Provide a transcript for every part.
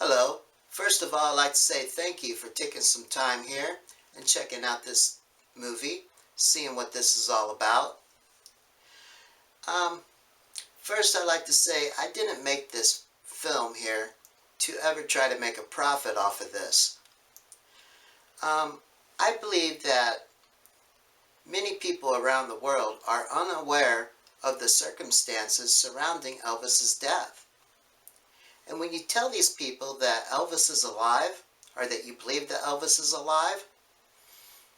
Hello. First of all, I'd like to say thank you for taking some time here and checking out this movie, seeing what this is all about. Um, First, I'd like to say I didn't make this film here to ever try to make a profit off of this. I believe that many people around the world are unaware of the circumstances surrounding Elvis's death. And when you tell these people that Elvis is alive, or that you believe that Elvis is alive,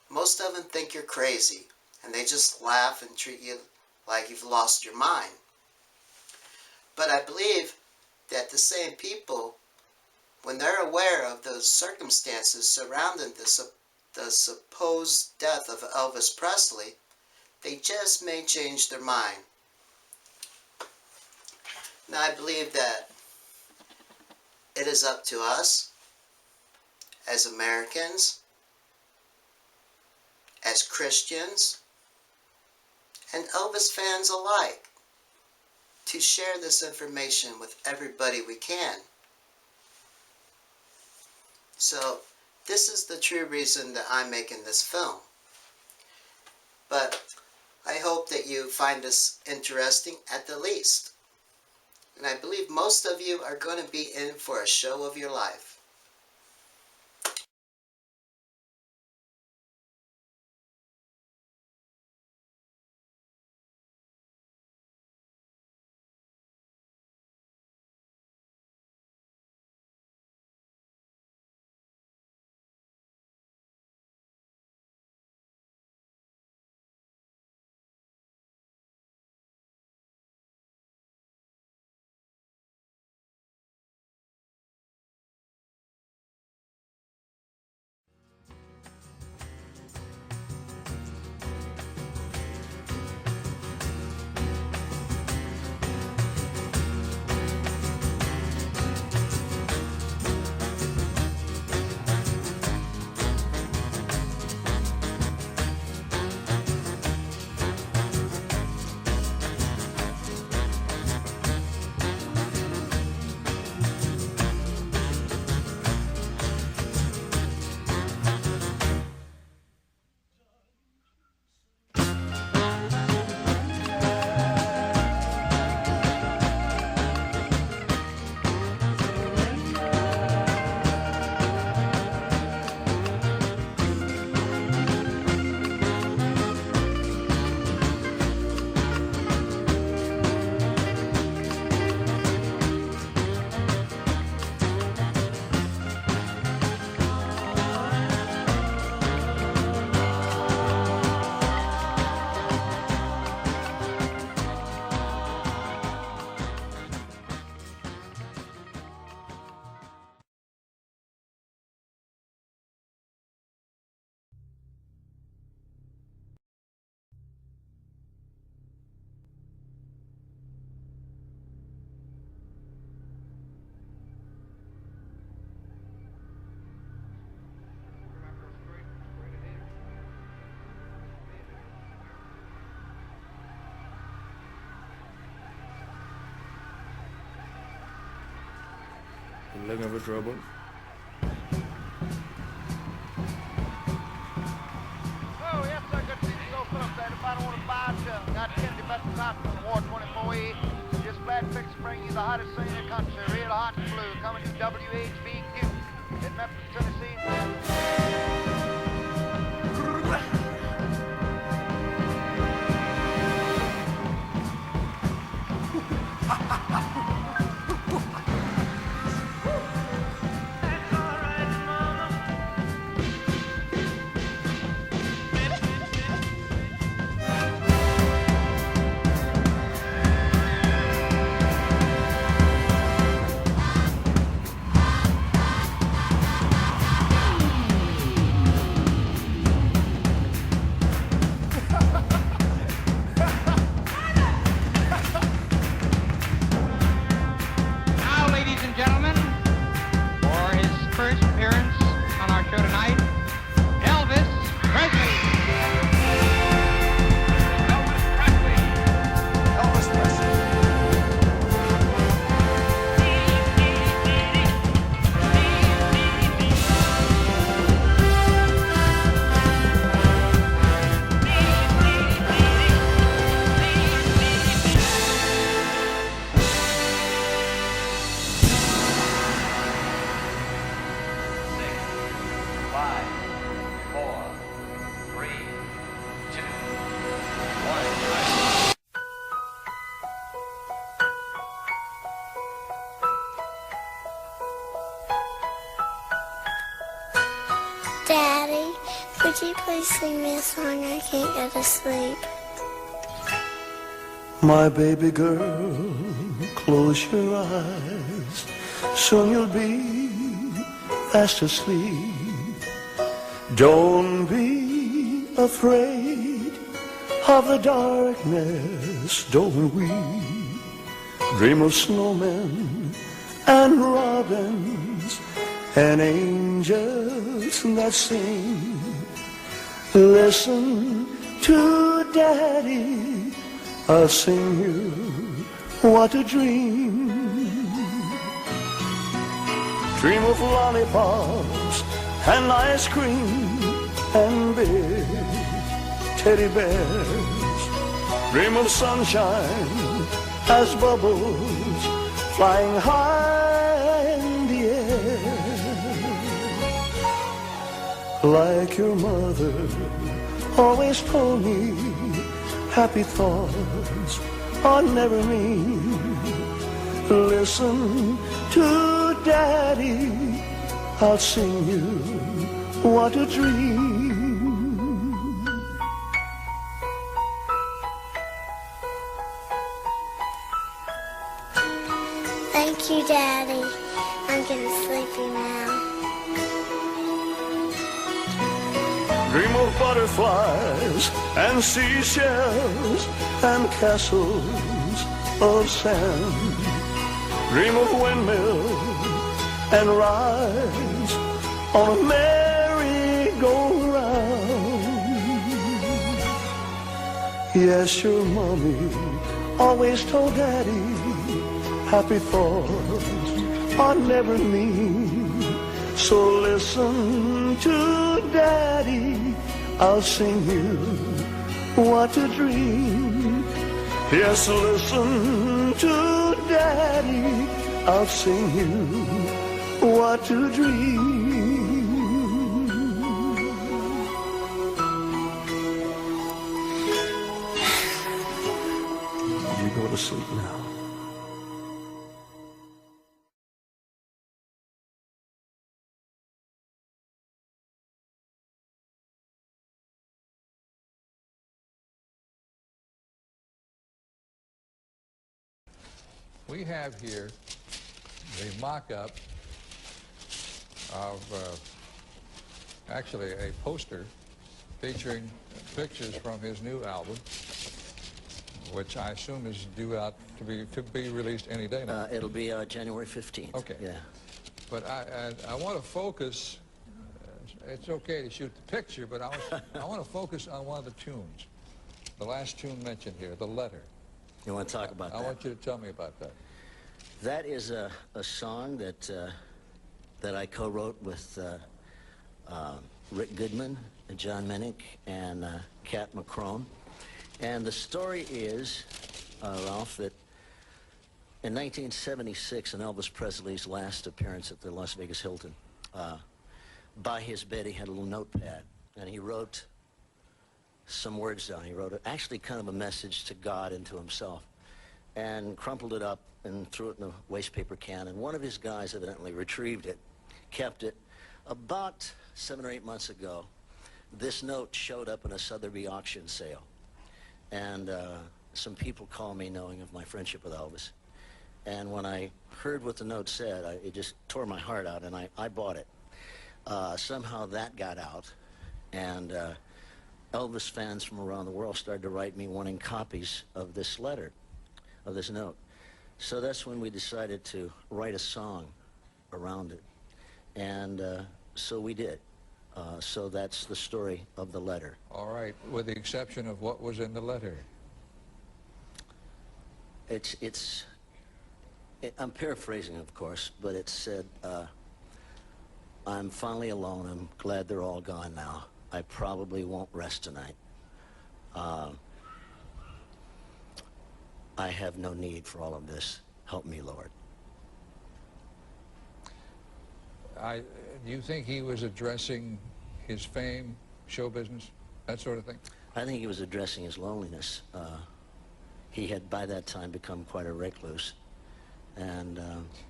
most of them think you're crazy, and they just laugh and treat you like you've lost your mind. But I believe that the same people, when they're aware of those circumstances surrounding the supposed death of Elvis Presley, they just may change their mind. Now, I believe that it is up to us as Americans, as Christians, and Elvis fans alike to share this information with everybody we can. So, this is the true reason that I'm making this film. But I hope that you find this interesting at the least. And I believe most of you are going to be in for a show of your life. You looking for trouble? Oh, yes, sir. Good to see you so up there. If I don't want to buy it, got Kennedy Betts out from Ward 24E. Just glad fixed to bring you the hottest thing in the country. Real hot and blue. Coming to WHBQ in Memphis, Tennessee. Could you please sing me a song? I can't go to sleep. My baby girl, close your eyes. Soon you'll be fast asleep. Don't be afraid of the darkness, don't we? Dream of snowmen and robins and angels that sing. Listen to Daddy, I'll sing you what a dream. Dream of lollipops and ice cream and big teddy bears. Dream of sunshine as bubbles flying high in the air. Like your mother always told me, happy thoughts are never mean. Listen to Daddy, I'll sing you what a dream. Thank you, Daddy. I'm getting sleepy now. Dream of butterflies and seashells and castles of sand. Dream of windmills and rides on a merry-go-round. Yes, your mommy always told Daddy, happy thoughts are never mean. So listen to Daddy, I'll sing you what a dream. Yes, listen to Daddy, I'll sing you what a dream. You go to sleep now. We have here the mock-up of actually a poster featuring pictures from his new album, which I assume is due out to be released any day now. It'll be January 15th. Okay. Yeah. But I want to focus. It's okay to shoot the picture, but I want to focus on one of the tunes, the last tune mentioned here, the letter. You want to talk about that? I want you to tell me about that. That is a song that I co-wrote with Rick Goodman, John Minnick, and Cat McCrone. And the story is, Ralph, that in 1976, in Elvis Presley's last appearance at the Las Vegas Hilton, by his bed he had a little notepad, and he wrote some words down. He wrote actually kind of a message to God and to himself, and crumpled it up and threw it in a waste paper can. And one of his guys evidently retrieved it, kept it. About 7 or 8 months ago, this note showed up in a Sotheby auction sale. And some people called me knowing of my friendship with Elvis. And when I heard what the note said, it just tore my heart out, and I bought it. Somehow that got out, and Elvis fans from around the world started to write me wanting copies of this letter, of this note. So that's when we decided to write a song around it. And so we did. So that's the story of the letter. All right, with the exception of what was in the letter. I'm paraphrasing, of course, but it said, I'm finally alone. I'm glad they're all gone now. I probably won't rest tonight. I have no need for all of this. Help me, Lord. Do you think he was addressing his fame, show business, that sort of thing? I think he was addressing his loneliness. He had by that time become quite a recluse. And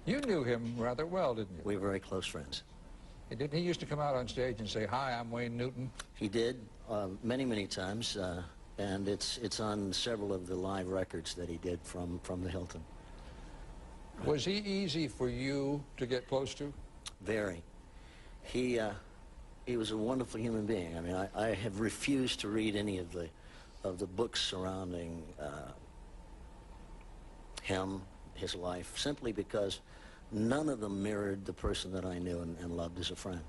you knew him rather well, didn't you? we were very close friends. Didn't he used to come out on stage and say, "Hi, I'm Wayne Newton"? He did many, many times, and it's on several of the live records that he did from the Hilton. Was he easy for you to get close to? Very. He was a wonderful human being. I mean, I have refused to read any of the books surrounding him, his life, simply because none of them mirrored the person that I knew and loved as a friend.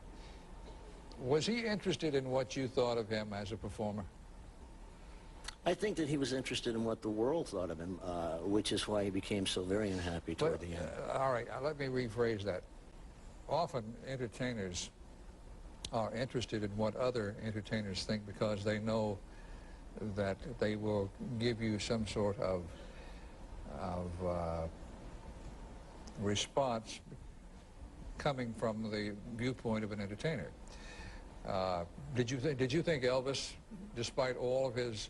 Was he interested in what you thought of him as a performer? I think that he was interested in what the world thought of him, which is why he became so very unhappy toward the end. All right, let me rephrase that. Often entertainers are interested in what other entertainers think because they know that they will give you some sort of response coming from the viewpoint of an entertainer. Did you think Elvis, despite all of his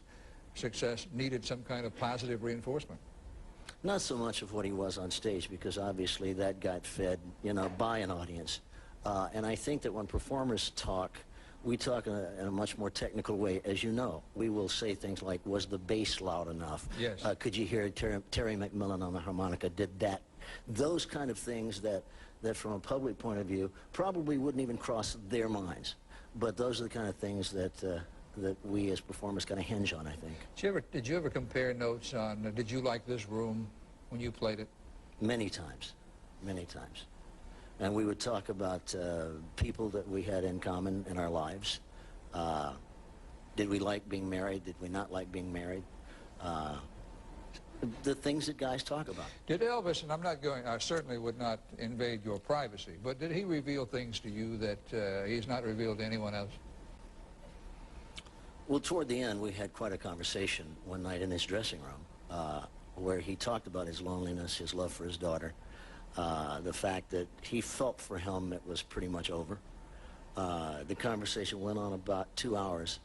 success, needed some kind of positive reinforcement? Not so much of what he was on stage, because obviously that got fed, you know, by an audience. And I think that when performers talk, we talk in a much more technical way. As you know, we will say things like, was the bass loud enough? Yes. Could you hear Terry McMillan on the harmonica did that? Those kind of things that from a public point of view probably wouldn't even cross their minds. But those are the kind of things that we as performers kind of hinge on, I think. Did you ever compare notes on, did you like this room when you played it? Many times, many times. And we would talk about people that we had in common in our lives. Did we like being married? Did we not like being married? The things that guys talk about. Did Elvis, and I certainly would not invade your privacy, but did he reveal things to you that he's not revealed to anyone else? Well, toward the end, we had quite a conversation one night in his dressing room where he talked about his loneliness, his love for his daughter, the fact that he felt for him it was pretty much over. The conversation went on about 2 hours,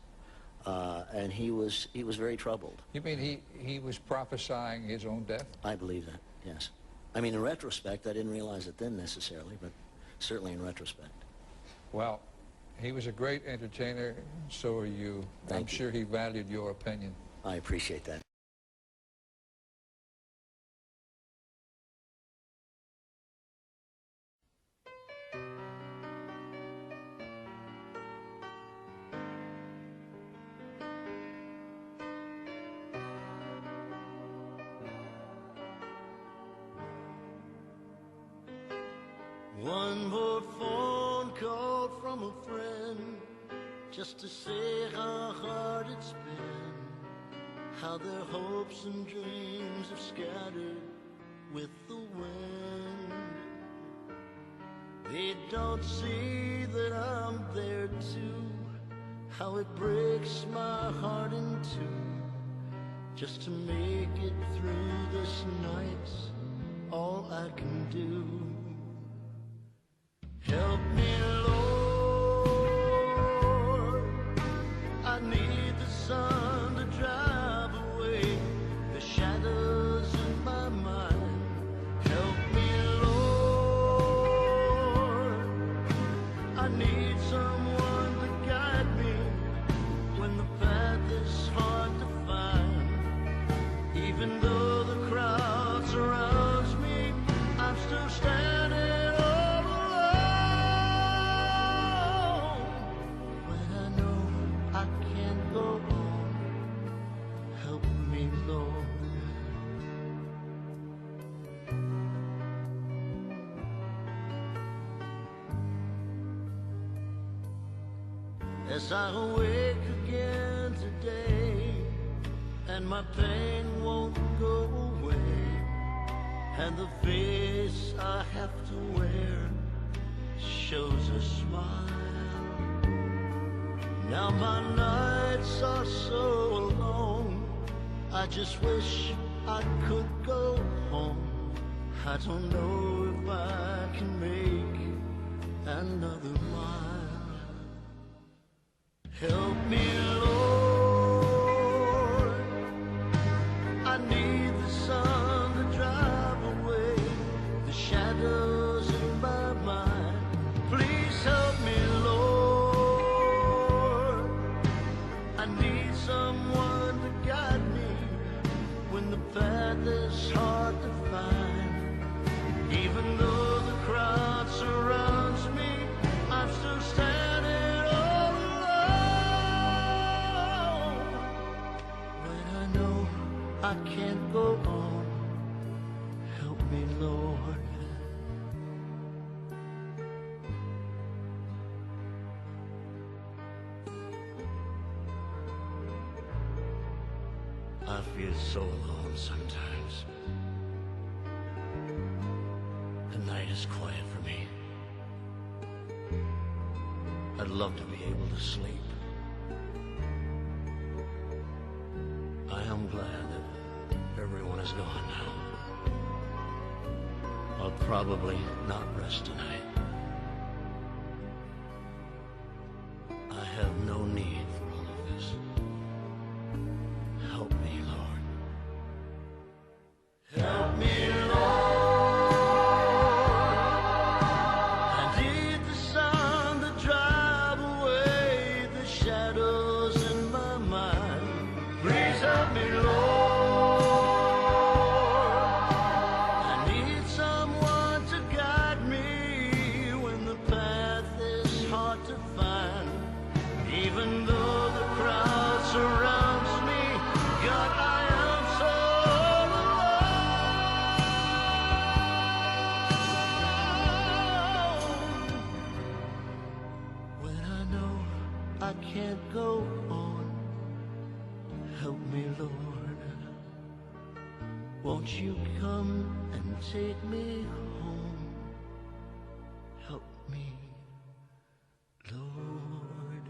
and he was very troubled. You mean he was prophesying his own death? I believe that, yes. I mean, in retrospect, I didn't realize it then necessarily, but certainly in retrospect. Well, he was a great entertainer, so are you. I'm sure he valued your opinion. I appreciate that. One more phone call from a friend, just to say how hard it's been, how their hopes and dreams have scattered with the wind. They don't see that I'm there too, how it breaks my heart in two, just to make it through this night's all I can do. Help me, Lord, I need the sun to drive away the shadows in my mind. Help me, Lord, I need someone to guide me when the path is hard to find. Even though the crowd surrounds me, I'm still standing. As I awake again today, and my pain won't go away, and the face I have to wear shows a smile. Now my nights are so alone, I just wish I could go home. I don't know if I can make another mile. Help me, Lord, I need the sun to drive away the shadows in my mind. Please help path that's hard to find. Even though the crowd surrounds me, I'm still standing all alone. When I know I can't go on, help me, Lord. I feel so alone sometimes. The night is quiet for me. I'd love to be able to sleep. I am glad that everyone is gone now. I'll probably not rest tonight. I have no need for all of this. Help me, Lord. Help me, Lord. I need the sun to drive away the shadows in my mind. Please help me, Lord. I need someone to guide me when the path is hard to find. Even though the crowd surrounds me, God, I am so alone. When I know I can't go on, help me, Lord. Won't you come and take me home? Help me, Lord.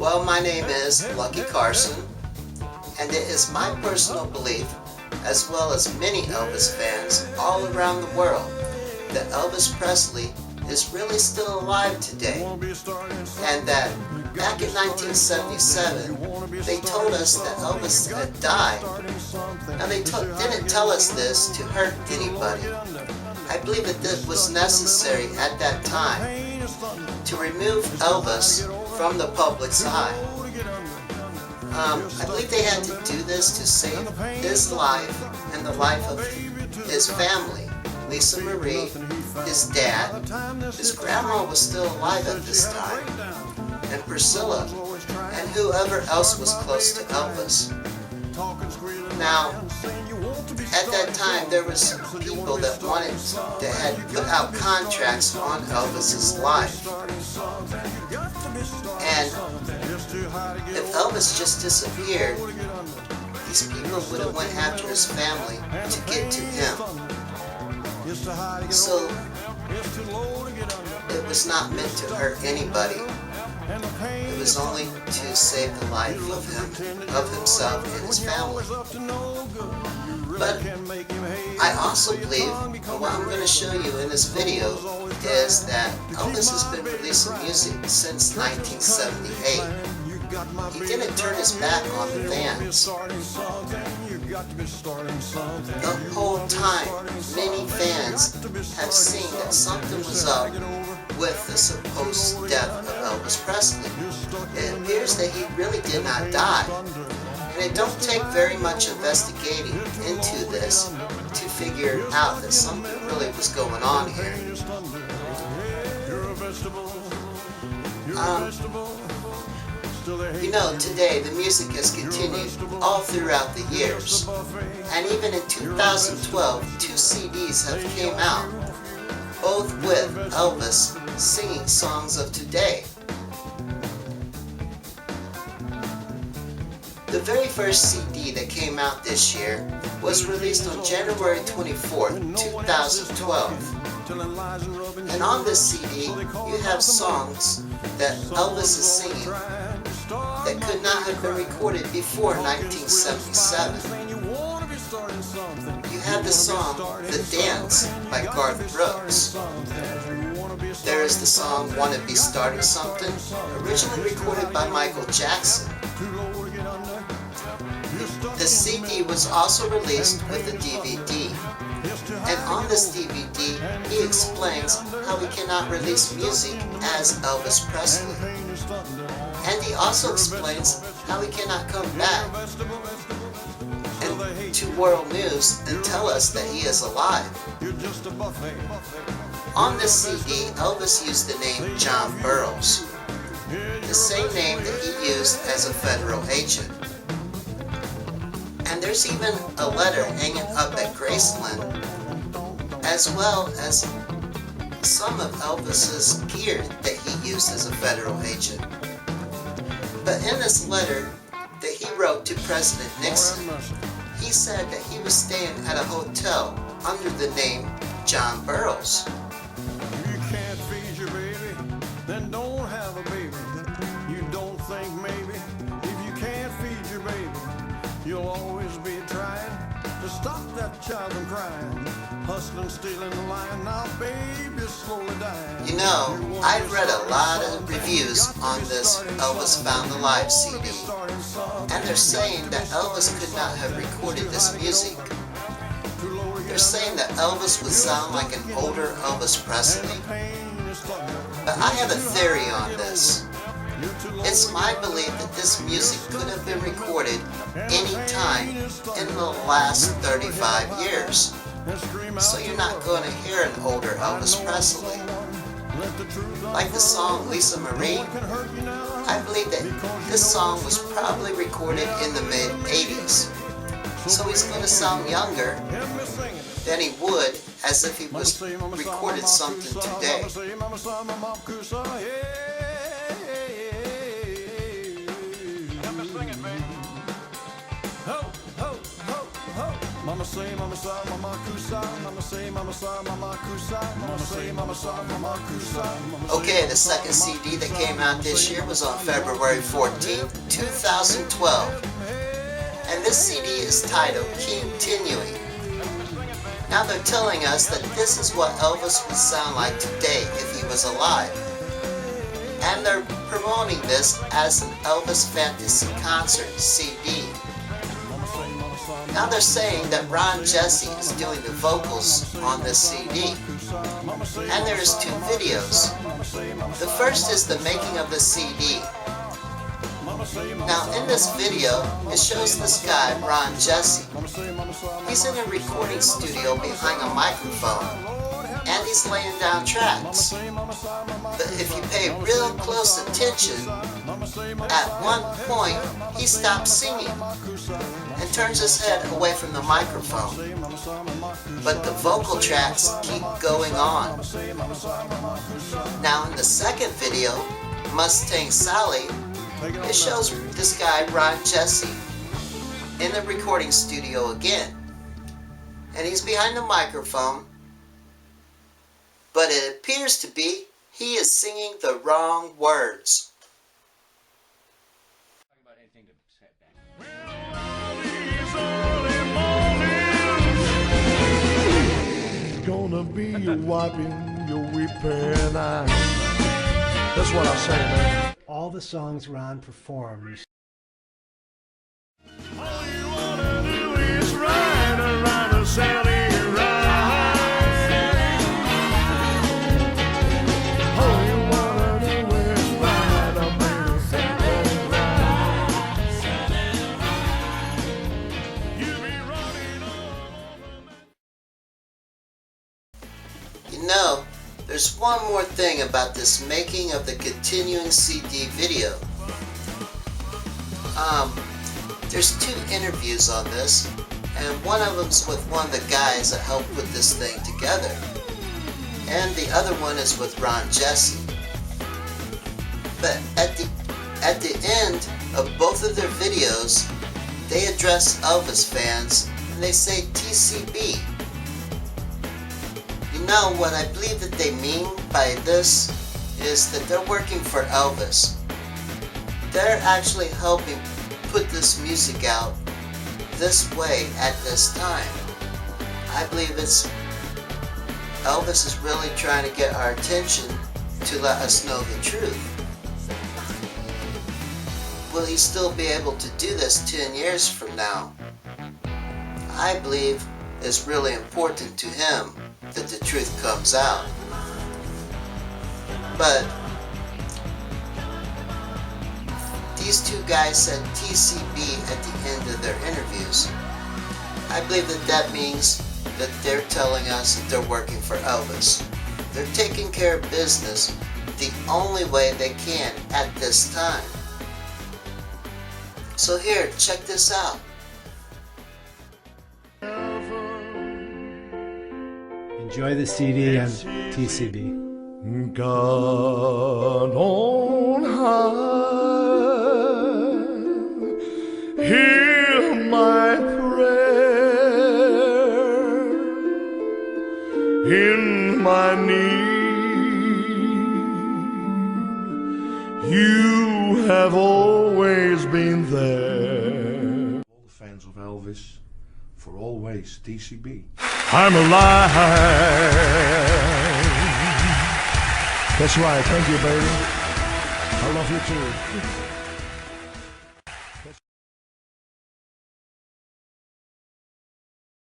Well, my name is Lucky Carson, and it is my personal belief, as well as many Elvis fans all around the world, that Elvis Presley is really still alive today, and that back in 1977, they told us that Elvis had died. Now, they didn't tell us this to hurt anybody. I believe that this was necessary at that time to remove Elvis from the public's eye. I believe they had to do this to save his life and the life of his family. Lisa Marie, his dad, his grandma was still alive at this time, and Priscilla, and whoever else was close to Elvis. Now, at that time, there was people that had put out contracts on Elvis's life. And if Elvis just disappeared, these people would have went after his family to get to him. So, it was not meant to hurt anybody. It was only to save the life of himself and his family. But I also believe, and what I'm going to show you in this video, is that Elvis has been releasing music since 1978. He didn't turn his back on the fans. The whole time, many fans have seen that something was up with the supposed death of Elvis Presley. It appears that he really did not die. And it don't take very much investigating into this to figure out that something really was going on here. You know, today the music has continued all throughout the years. And even in 2012, 2 CDs have came out, both with Elvis singing songs of today. The very first CD that came out this year was released on January 24th, 2012. And on this CD, you have songs that Elvis is singing that could not have been recorded before 1977. You have the song The Dance by Garth Brooks. There is the song Wanna Be Starting Something, originally recorded by Michael Jackson. The CD was also released with a DVD. And on this DVD, he explains how he cannot release music as Elvis Presley. And he also explains how he cannot come back to world news and tell us that he is alive. On this CD, Elvis used the name John Burroughs, the same name that he used as a federal agent. And there's even a letter hanging up at Graceland, as well as some of Elvis's gear that he used as a federal agent. But in this letter that he wrote to President Nixon, he said that he was staying at a hotel under the name John Burroughs. You can't feed your baby, then don't have a baby. You don't think maybe, if you can't feed your baby, you'll always be trying to stop that child from crying. Hustling, stealing, lying, now baby's slowly dying. You know, I've read a lot of reviews on this Elvis Found Alive CD, and they're saying that Elvis could not have recorded this music. They're saying that Elvis would sound like an older Elvis Presley. But I have a theory on this. It's my belief that this music could have been recorded any time in the last 35 years. So you're not going to hear an older Elvis Presley. Like the song Lisa Marie, I believe that this song was probably recorded in the mid-80s. So he's going to sound younger than he would as if he was recorded something today. Mama Okay, the second CD that came out this year was on February 14th, 2012. And this CD is titled Continuing. Now they're telling us that this is what Elvis would sound like today if he was alive. And they're promoting this as an Elvis Fantasy Concert CD. Now they're saying that Ron Jesse is doing the vocals on this CD. And there's two videos. The first is the making of the CD. Now in this video, it shows this guy, Ron Jesse. He's in a recording studio behind a microphone, and he's laying down tracks. But if you pay real close attention, at one point, he stops singing and turns his head away from the microphone. But the vocal tracks keep going on. Now in the second video, Mustang Sally, it shows this guy, Ron Jesse, in the recording studio again. And he's behind the microphone, but it appears to be he is singing the wrong words. Gonna be your wiping, your weeping eye. That's what I say, man. All the songs Ron performed. All you wanna do is ride around a Sally ride. All you wanna do is ride around a Sally ride. You be running all over me. You know, there's one more thing about this making of the Continuing CD video. There's two interviews on this, and one of them's with one of the guys that helped put this thing together, and the other one is with Ron Jesse. But at the end of both of their videos, they address Elvis fans and they say TCB. You know, what I believe that they mean by this is that they're working for Elvis. They're actually helping put this music out this way at this time. I believe Elvis is really trying to get our attention to let us know the truth. Will he still be able to do this 10 years from now? I believe it's really important to him that the truth comes out. But these two guys said TCB at the end of their interviews. I believe that means that they're telling us that they're working for Elvis. They're taking care of business the only way they can at this time. So here, check this out. Enjoy the CD and TCB. God on high, hear my prayer in my need. You have always been there. All the fans of Elvis, for always, TCB. I'm alive. That's right. Thank you, baby. I love you too.